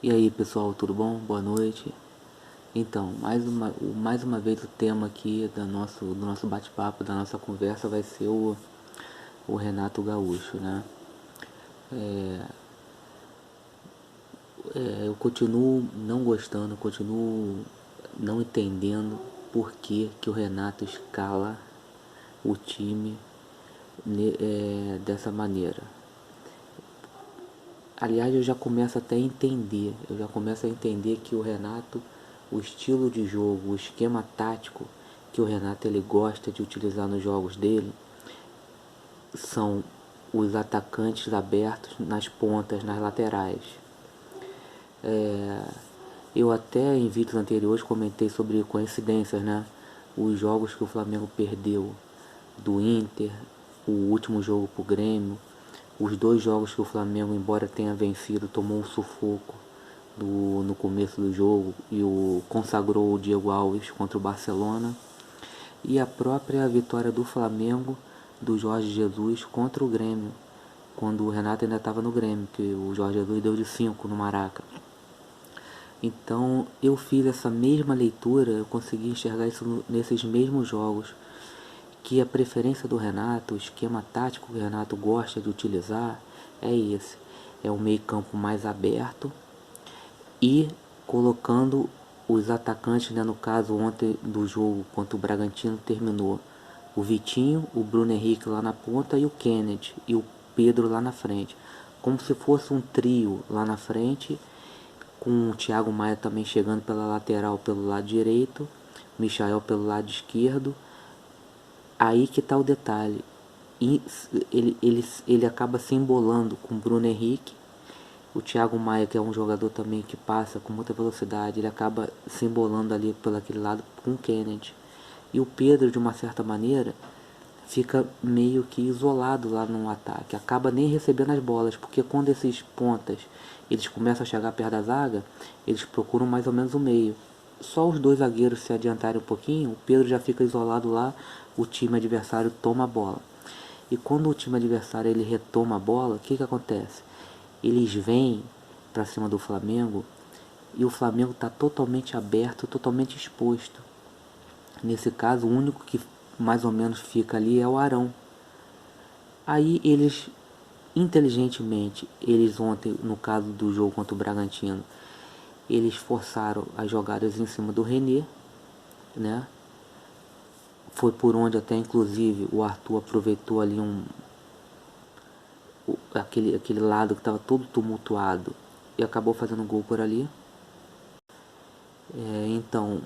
E aí pessoal, tudo bom? Boa noite. Então, mais uma vez o tema aqui do nosso bate-papo, da nossa conversa vai ser o Renato Gaúcho, né? Eu continuo não gostando, continuo não entendendo por que o Renato escala o time dessa maneira. Aliás, eu já começo até a entender, que o Renato, o estilo de jogo, o esquema tático que o Renato ele gosta de utilizar nos jogos dele são os atacantes abertos nas pontas, nas laterais. Eu até em vídeos anteriores comentei sobre coincidências, né? Os jogos que o Flamengo perdeu do Inter, o último jogo pro Grêmio, os dois jogos que o Flamengo, embora tenha vencido, tomou um sufoco no começo do jogo e consagrou o Diego Alves contra o Barcelona, e a própria vitória do Flamengo, do Jorge Jesus contra o Grêmio, quando o Renato ainda estava no Grêmio, que o Jorge Jesus deu de 5 no Maraca. Então eu fiz essa mesma leitura, eu consegui enxergar isso nesses mesmos jogos, que a preferência do Renato, o esquema tático que o Renato gosta de utilizar é esse. É um meio campo mais aberto e colocando os atacantes, né, no caso ontem do jogo contra o Bragantino terminou o Vitinho, o Bruno Henrique lá na ponta e o Kennedy e o Pedro lá na frente. Como se fosse um trio lá na frente, com o Thiago Maia também chegando pela lateral pelo lado direito, o Michael pelo lado esquerdo. Aí que tá o detalhe. E ele acaba se embolando com o Bruno Henrique. O Thiago Maia, que é um jogador também que passa com muita velocidade, ele acaba se embolando ali por aquele lado com o Kennedy. E o Pedro, de uma certa maneira, fica meio que isolado lá no ataque. Acaba nem recebendo as bolas, porque quando esses pontas eles começam a chegar perto da zaga, eles procuram mais ou menos o meio. Só os dois zagueiros se adiantarem um pouquinho, o Pedro já fica isolado lá, o time adversário toma a bola. E quando o time adversário ele retoma a bola, o que acontece? Eles vêm para cima do Flamengo e o Flamengo está totalmente aberto, totalmente exposto. Nesse caso, o único que mais ou menos fica ali é o Arão. Aí eles, inteligentemente, eles ontem, no caso do jogo contra o Bragantino, eles forçaram as jogadas em cima do René, né? Foi por onde até inclusive o Arthur aproveitou ali aquele lado que estava todo tumultuado e acabou fazendo gol por ali. Então,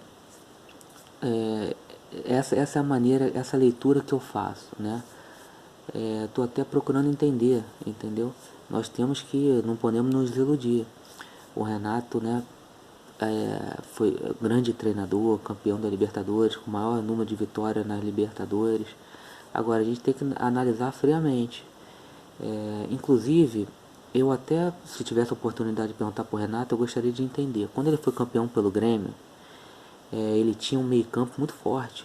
essa é a maneira, essa leitura que eu faço, né? Tô até procurando entender, entendeu? Nós temos que, não podemos nos iludir. O Renato, né, foi grande treinador, campeão da Libertadores, com o maior número de vitórias nas Libertadores. Agora a gente tem que analisar friamente. Inclusive, eu até, se tivesse a oportunidade de perguntar para o Renato, eu gostaria de entender. Quando ele foi campeão pelo Grêmio, ele tinha um meio campo muito forte.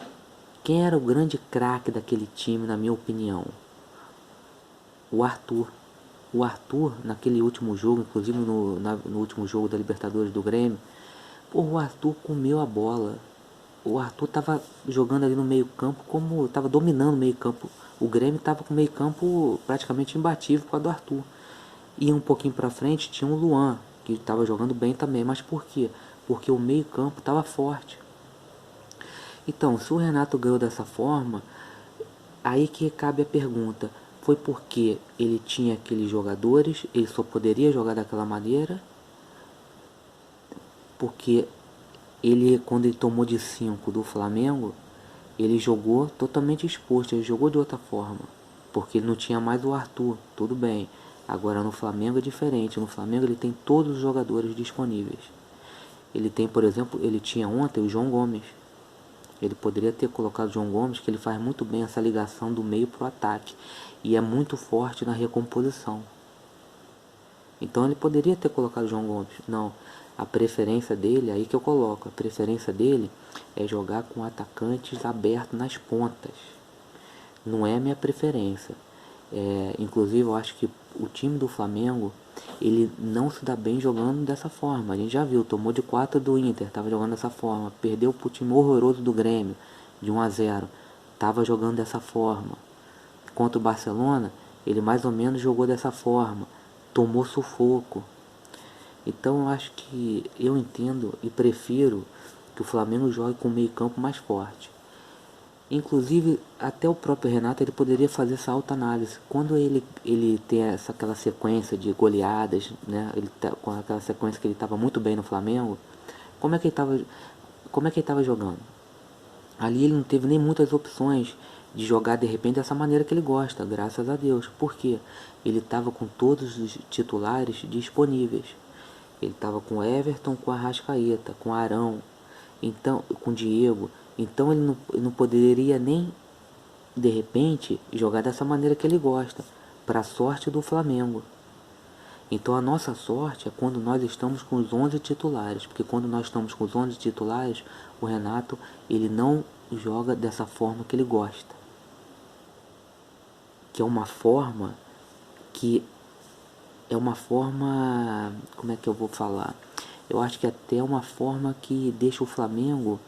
Quem era o grande craque daquele time, na minha opinião? O Arthur. O Arthur, naquele último jogo, inclusive no último jogo da Libertadores do Grêmio, o Arthur comeu a bola. O Arthur estava jogando ali no meio campo, como estava dominando o meio campo. O Grêmio estava com o meio campo praticamente imbatível com a do Arthur. E um pouquinho para frente tinha o Luan, que estava jogando bem também. Mas por quê? Porque o meio campo estava forte. Então, se o Renato ganhou dessa forma, aí que cabe a pergunta. Foi porque ele tinha aqueles jogadores, ele só poderia jogar daquela maneira? Porque ele, quando ele tomou de 5 do Flamengo, ele jogou totalmente exposto, ele jogou de outra forma. Porque ele não tinha mais o Arthur, tudo bem. Agora no Flamengo é diferente, no Flamengo ele tem todos os jogadores disponíveis. Ele tem, por exemplo, ele tinha ontem o João Gomes. Ele poderia ter colocado o João Gomes, que ele faz muito bem essa ligação do meio para o ataque. E é muito forte na recomposição. Então ele poderia ter colocado o João Gomes. Não, a preferência dele, aí que eu coloco, a preferência dele é jogar com atacantes abertos nas pontas. Não é a minha preferência. Inclusive eu acho que o time do Flamengo, ele não se dá bem jogando dessa forma. A gente já viu, tomou de 4 do Inter, estava jogando dessa forma. Perdeu pro time horroroso do Grêmio, de 1-0, estava jogando dessa forma. Contra o Barcelona, ele mais ou menos jogou dessa forma. Tomou sufoco. Então eu acho que eu entendo e prefiro que o Flamengo jogue com o meio campo mais forte. Inclusive, até o próprio Renato ele poderia fazer essa autoanálise. Quando ele tem aquela sequência de goleadas, né? Com aquela sequência que ele estava muito bem no Flamengo, como é que ele estava jogando? Ali ele não teve nem muitas opções de jogar de repente dessa maneira que ele gosta, graças a Deus. Por quê? Ele estava com todos os titulares disponíveis. Ele estava com Everton, com Arrascaeta, com Arão, então, com Diego. Então ele não poderia nem, de repente, jogar dessa maneira que ele gosta, para a sorte do Flamengo. Então a nossa sorte é quando nós estamos com os 11 titulares, porque quando nós estamos com os 11 titulares, o Renato ele não joga dessa forma que ele gosta. Que é uma forma que é uma forma, como é que eu vou falar? Eu acho que até é uma forma que deixa o Flamengo,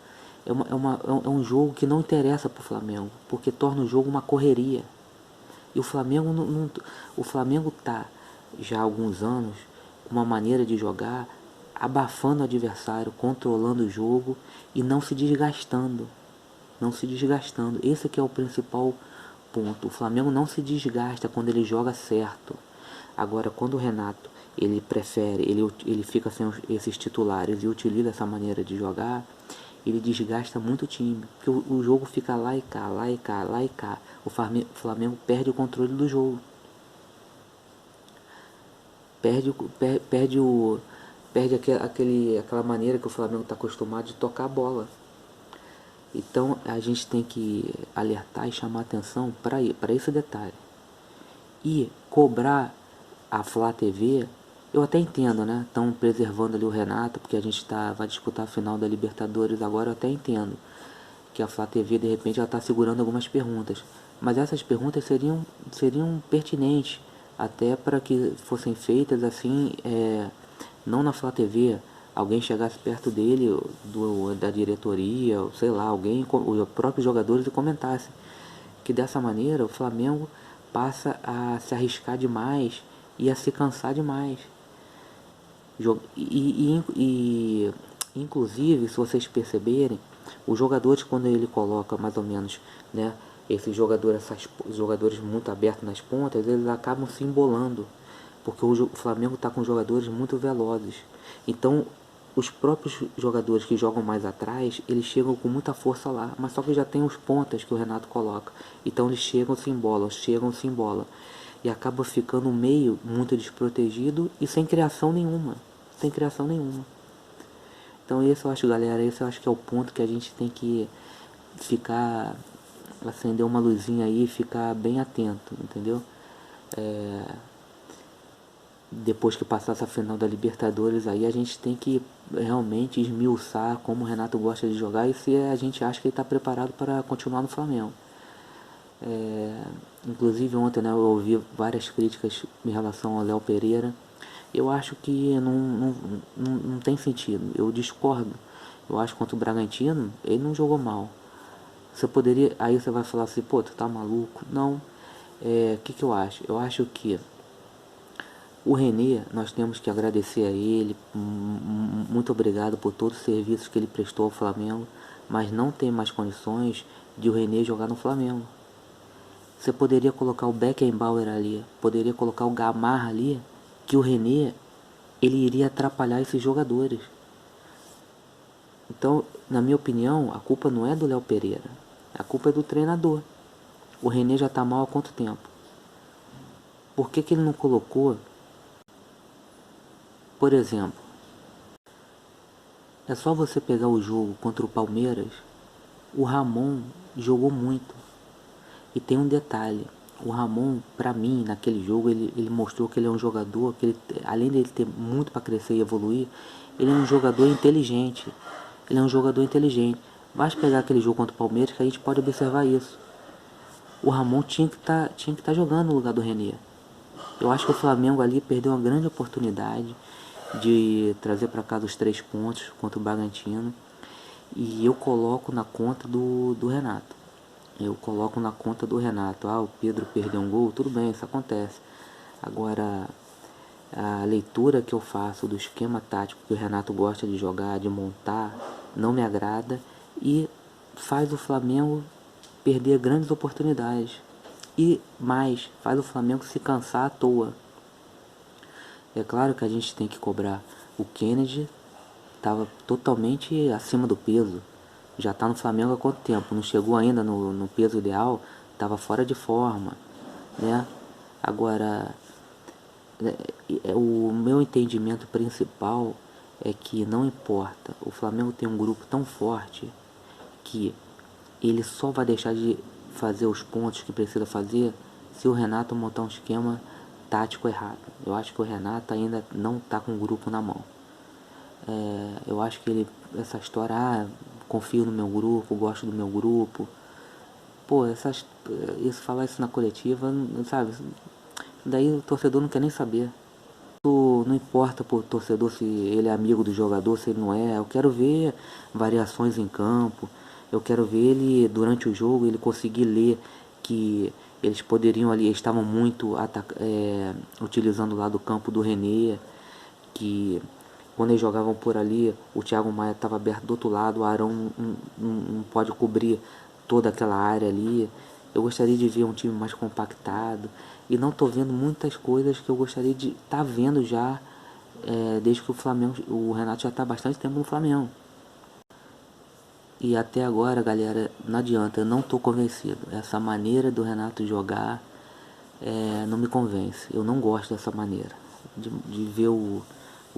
é um jogo que não interessa para o Flamengo, porque torna o jogo uma correria. E o Flamengo o Flamengo tá já há alguns anos com uma maneira de jogar, abafando o adversário, controlando o jogo e não se desgastando. Não se desgastando. Esse aqui é o principal ponto. O Flamengo não se desgasta quando ele joga certo. Agora, quando o Renato ele prefere, ele fica sem esses titulares e utiliza essa maneira de jogar, ele desgasta muito o time, porque o jogo fica lá e cá, lá e cá, lá e cá. O Flamengo perde o controle do jogo. Perde aquela maneira que o Flamengo está acostumado de tocar a bola. Então a gente tem que alertar e chamar atenção para esse detalhe. E cobrar a Flá TV, eu até entendo, né? Estão preservando ali o Renato, porque a gente vai disputar a final da Libertadores agora, eu até entendo que a Flá TV de repente ela está segurando algumas perguntas. Mas essas perguntas seriam pertinentes, até para que fossem feitas assim, não na Flá TV, alguém chegasse perto dele, da diretoria, sei lá, alguém, os próprios jogadores, e comentasse que dessa maneira o Flamengo passa a se arriscar demais e a se cansar demais. Inclusive, se vocês perceberem, os jogadores, quando ele coloca mais ou menos, né, esses jogadores muito abertos nas pontas, eles acabam se embolando, porque o Flamengo está com jogadores muito velozes. Então os próprios jogadores que jogam mais atrás, eles chegam com muita força lá, mas só que já tem os pontas que o Renato coloca. Então eles chegam, se embolam. E acaba ficando um meio muito desprotegido e sem criação nenhuma. Então esse eu acho, galera, esse eu acho que é o ponto que a gente tem que ficar, acender uma luzinha aí e ficar bem atento, entendeu? Depois que passar essa final da Libertadores aí, a gente tem que realmente esmiuçar como o Renato gosta de jogar e se a gente acha que ele está preparado para continuar no Flamengo. Inclusive ontem, né, eu ouvi várias críticas em relação ao Léo Pereira. Eu acho que não tem sentido, eu discordo. Eu acho que contra o Bragantino ele não jogou mal. Você poderia, aí você vai falar assim, pô, tu tá maluco? Não. Que eu acho? Eu acho que o René, nós temos que agradecer a ele, muito obrigado por todos os serviços que ele prestou ao Flamengo, mas não tem mais condições de o René jogar no Flamengo. Você poderia colocar o Beckenbauer ali, poderia colocar o Gamarra ali, que o René, ele iria atrapalhar esses jogadores. Então, na minha opinião, a culpa não é do Léo Pereira, a culpa é do treinador. O René já tá mal há quanto tempo? Por que ele não colocou? Por exemplo, é só você pegar o jogo contra o Palmeiras, o Ramon jogou muito. E tem um detalhe, o Ramon, pra mim, naquele jogo, ele mostrou que ele é um jogador, que ele, além dele ter muito para crescer e evoluir, ele é um jogador inteligente. Basta pegar aquele jogo contra o Palmeiras que a gente pode observar isso. O Ramon tinha que tá jogando no lugar do René. Eu acho que o Flamengo ali perdeu uma grande oportunidade de trazer para casa os 3 pontos contra o Bragantino. E eu coloco na conta do Renato. Eu coloco na conta do Renato. Ah, o Pedro perdeu um gol, tudo bem, isso acontece. Agora, a leitura que eu faço do esquema tático que o Renato gosta de jogar, de montar, não me agrada e faz o Flamengo perder grandes oportunidades. E mais, faz o Flamengo se cansar à toa. É claro que a gente tem que cobrar. O Kennedy estava totalmente acima do peso. Já está no Flamengo há quanto tempo? Não chegou ainda no peso ideal, estava fora de forma, né? Agora, o meu entendimento principal é que não importa, o Flamengo tem um grupo tão forte que ele só vai deixar de fazer os pontos que precisa fazer se o Renato montar um esquema tático errado. Eu acho que o Renato ainda não está com o grupo na mão. Eu acho que ele, essa história, confio no meu grupo, gosto do meu grupo. Pô, falar isso na coletiva, sabe? Daí o torcedor não quer nem saber. Não importa pro torcedor se ele é amigo do jogador, se ele não é. Eu quero ver variações em campo. Eu quero ver ele, durante o jogo, ele conseguir ler que eles poderiam ali, eles estavam muito utilizando lá do campo do René, que quando eles jogavam por ali, o Thiago Maia estava aberto do outro lado, o Arão não pode cobrir toda aquela área ali. Eu gostaria de ver um time mais compactado. E não estou vendo muitas coisas que eu gostaria de estar vendo já, desde que o Renato já está há bastante tempo no Flamengo. E até agora, galera, não adianta, eu não estou convencido. Essa maneira do Renato jogar não me convence. Eu não gosto dessa maneira de ver o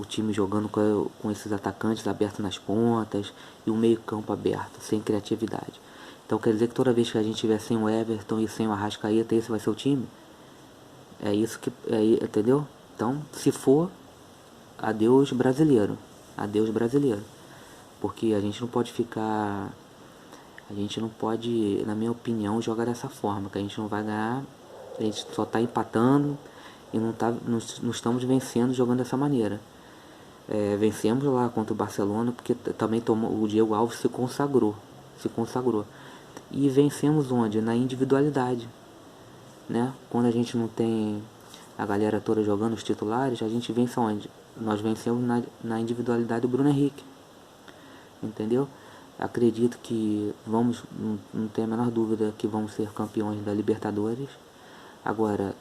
time jogando com esses atacantes abertos nas pontas e o meio campo aberto, sem criatividade. Então quer dizer que toda vez que a gente tiver sem o Everton e sem o Arrascaeta, esse vai ser o time? É isso que... entendeu? Então, se for, adeus brasileiro. Adeus brasileiro. Porque a gente não pode ficar... A gente não pode, na minha opinião, jogar dessa forma, que a gente não vai ganhar. A gente só está empatando e não estamos vencendo jogando dessa maneira. Vencemos lá contra o Barcelona porque também o Diego Alves se consagrou. E vencemos onde? Na individualidade, né? Quando a gente não tem a galera toda jogando os titulares, a gente vence onde? Nós vencemos na individualidade do Bruno Henrique, entendeu? Acredito que não tenho a menor dúvida que vamos ser campeões da Libertadores. Agora,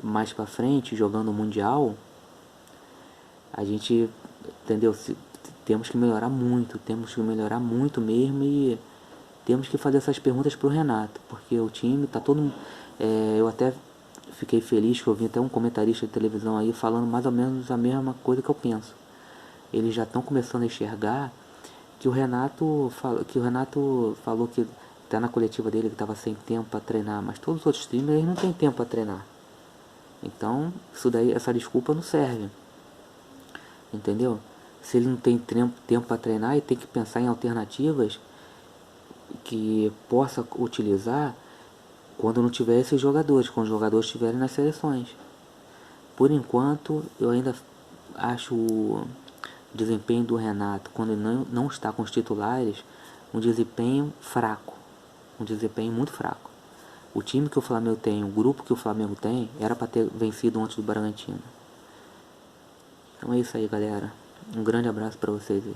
mais pra frente, jogando o Mundial, a gente, entendeu? Temos que melhorar muito mesmo, e temos que fazer essas perguntas pro Renato, porque o time tá todo... eu até fiquei feliz que eu vi até um comentarista de televisão aí falando mais ou menos a mesma coisa que eu penso. Eles já estão começando a enxergar que o Renato falou que até na coletiva dele que estava sem tempo para treinar, mas todos os outros times eles não têm tempo para treinar. Então, essa desculpa não serve. Entendeu? Se ele não tem tempo para treinar, ele tem que pensar em alternativas que possa utilizar quando não tiver esses jogadores, quando os jogadores estiverem nas seleções. Por enquanto, eu ainda acho o desempenho do Renato, quando ele não está com os titulares, um desempenho fraco. Um desempenho muito fraco. O time que o Flamengo tem, o grupo que o Flamengo tem, era para ter vencido antes do Bragantino. Então é isso aí, galera. Um grande abraço para vocês aí.